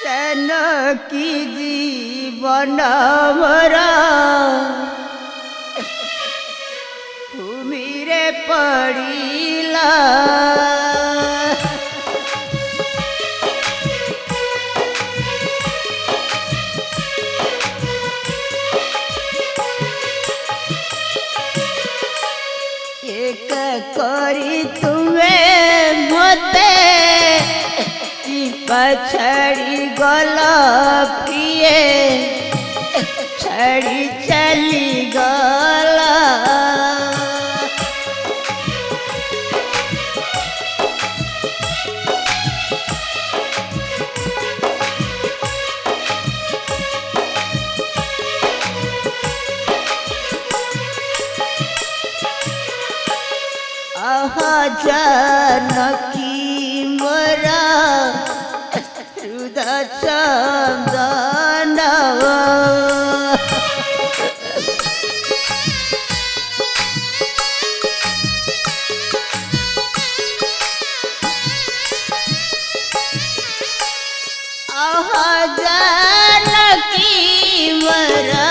जानकी जीवन मरा भूमि रे पड़ीला एक करी तुम्हें मते पछड़ी गला प्रिय छड़ी चली गला आहा जानकी मरा हृदय चंदन आहा जानकी मरा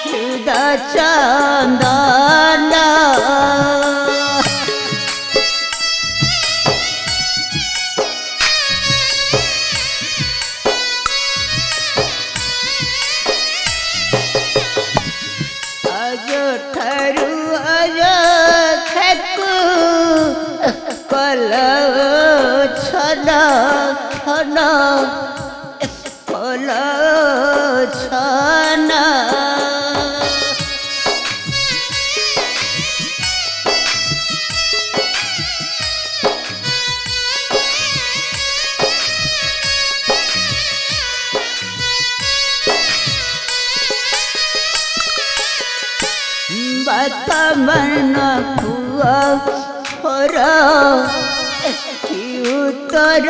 हृदय चंदन कल छना छना कल छना बात मन हुआ कि उत्तर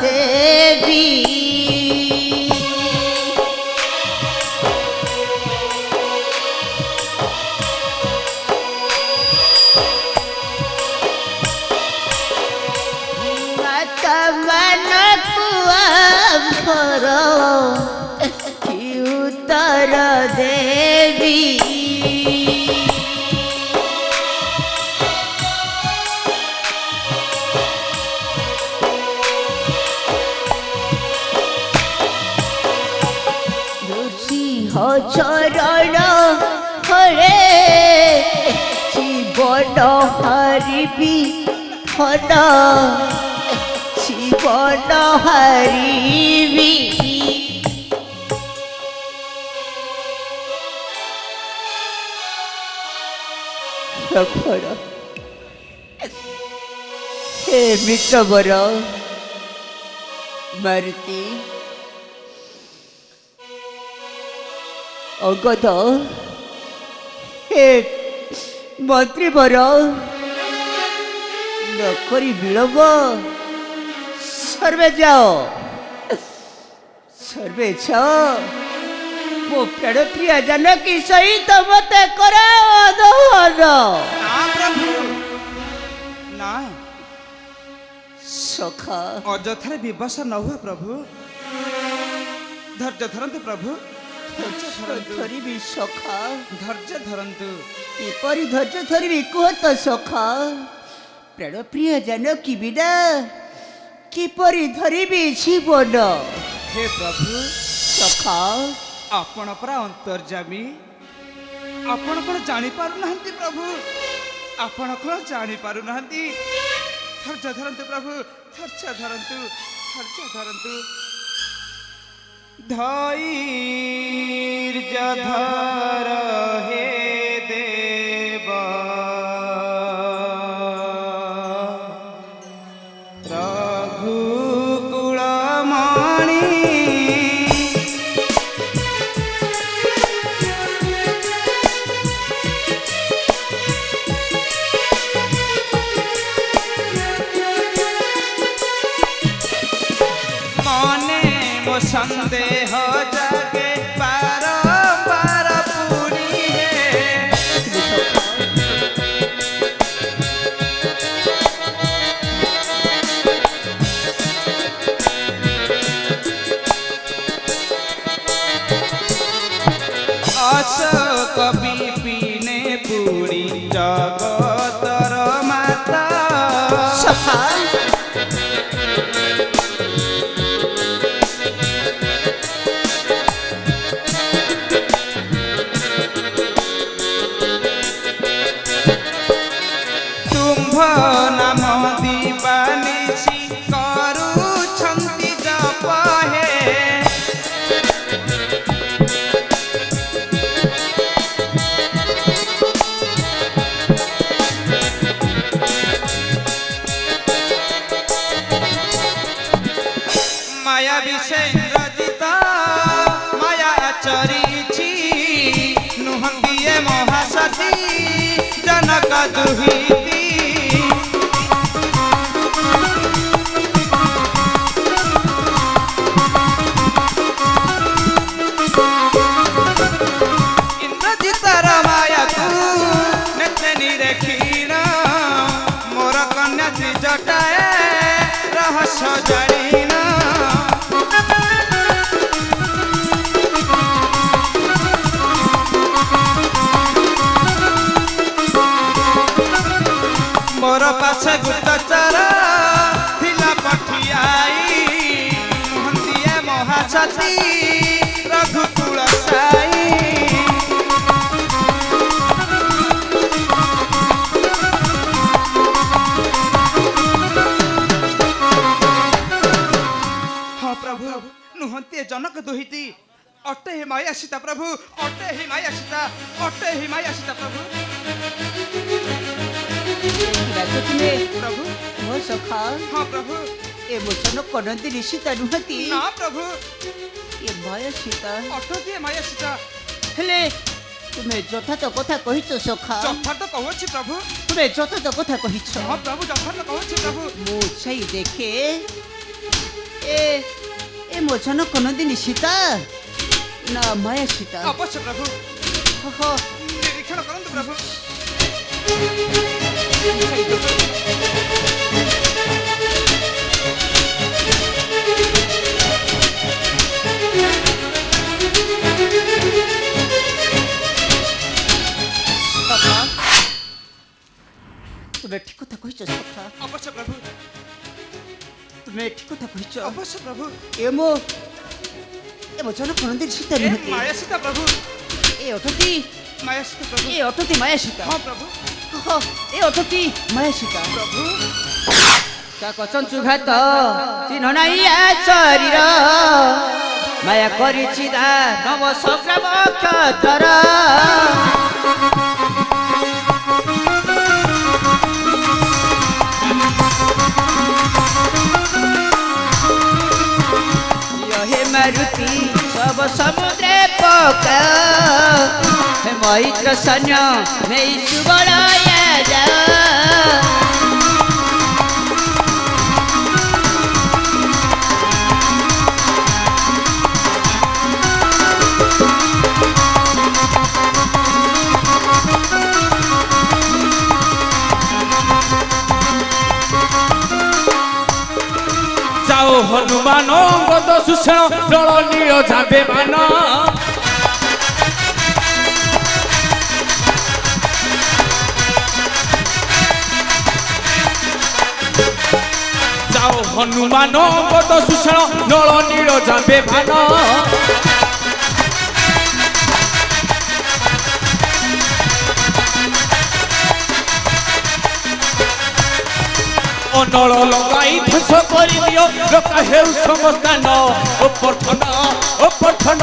देवी माता मन कुआर कि उत्तर देवी चरण हरे जीवन हारिबी फल जीवन हारिबी हे मित्रवर मारुति अगत हे मंत्री बर नकरी विलंब सर्वे जाओ सर्वे जाओ मो प्राण प्रिय जानकी सहित मते करे अदहन ना प्रभु ना सखा अजथारे विवश न हुआ प्रभु धैर्य धरतु प्रभु धरिबी सखा धैर्य धरतु एपरी धैर्य धरिबी कुह तो सखा प्राण प्रिय जानकी बिना किपरि धरिबी जीवन हे प्रभु सखा आपण परा अंतर्जामी आपण कोन जानि पारु नाहंती प्रभु आपण कोन जानि पारु नाहंती धैर्य धरतु प्रभु धैर्य धरतु धैर्य धरतु धैर्य धर हे देव रघुकुलमणि मने मो संदेह जागे पार पार पूरी है অশোক বিপিনে পুরী জগতর মাতা সখা তুম্ভ নাম দিবানিশি କରୁଛନ୍ତି ଜପ ହେ মায়া ବିଷେନ୍ଦ୍ରଜିତ ମାୟା ଚରିଛି ନୁହନ୍ତି ଏ ମହାସତୀ ଜନକ ଦୁହିତି ଇନ୍ଦ୍ରଜିତର ମାୟାକୁ ନେତେ ନିରେଖିଣ ମୋର କନ୍ୟା ତ୍ରିଜଟାଏ ରହସ୍ୟ ଜାଣିନ मोर पाछे गुप्तचर थिला पठियाई हंदिए महाछती रघुकुल साई हाँ प्रभु नुहंती जनक दुहिती अटे ही माया सीता प्रभु अटे ही माया सीता अटे ही माया सीता प्रभु ତୁମେ प्रभु ମୋ ସଖା हाँ प्रभु ଏ ମୋଚନ କରନ୍ତି ନିଶ୍ଚିତ ନୁହନ୍ତି ना प्रभु ଏ ଭୟ ସୀତା अटो दिए माया सीता ହେଲେ ତୁମେ ଯଥାର୍ଥ କଥା କହିଛ ସଖା ଯଥାର୍ଥ କହୁଛି ପ୍ରଭୁ ତୁମେ ଯଥାର୍ଥ କଥା କହିଛ ହଁ ପ୍ରଭୁ ଯଥାର୍ଥ କହୁଛି ପ୍ରଭୁ ମୁଁ ଛାଇ ଦେଖେ ଏ ଏ ମୋଚନ କରନ୍ତି ସୀତା ନା ମାୟା ସୀତା ଅବଶ୍ୟ ପ୍ରଭୁ ଓହୋ ନିରୀକ୍ଷଣ କରନ୍ତୁ ପ୍ରଭୁ ଛାଇ ଦେଖେ। ସଖା, ତୁମେ ଠିକ କଥା କହିଛ ସଖା ଅବଶ୍ୟ ପ୍ରଭୁ ତୁମେ ଠିକ କଥା କହିଛ ଅବଶ୍ୟ ପ୍ରଭୁ ଏ ମୋଚନ କରନ୍ତି ସୀତା ଏ ନୁହନ୍ତି ମାୟା ସୀତା ପ୍ରଭୁ ଏ ଅଟନ୍ତି ମାୟା ସୀତା ପ୍ରଭୁ ଏ ଅଟନ୍ତି ମାୟା ସୀତା ହଁ ପ୍ରଭୁ ଓହୋ ଏ ଅଟନ୍ତି ମାୟା ସୀତା ପ୍ରଭୁ କଚଞ୍ଚୁ ଘାତ ଚିହ୍ନ ନାହିଁ ଏ ଶରୀର ମାୟା କରିଛି ଦା ନବ ସଂଗ୍ରାମ କ୍ଷତର হে মারুতি সব সমুদ্রে পকা হে মৈত্র সৈন্য নেই সুবল যা যাও হনুমান গদ সুষেণ জল নীল যাবে মান যাও হনুমান গদ সুষেণ জল নীল যাবে মান অনল লগাই ধ্বংস করি দিও রক্ষা হেউ সমস্তান অপর্থন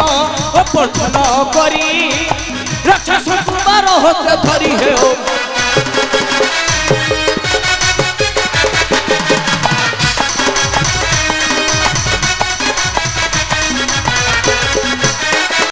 করি রাক্ষস কুমার হতে ধরি হেউ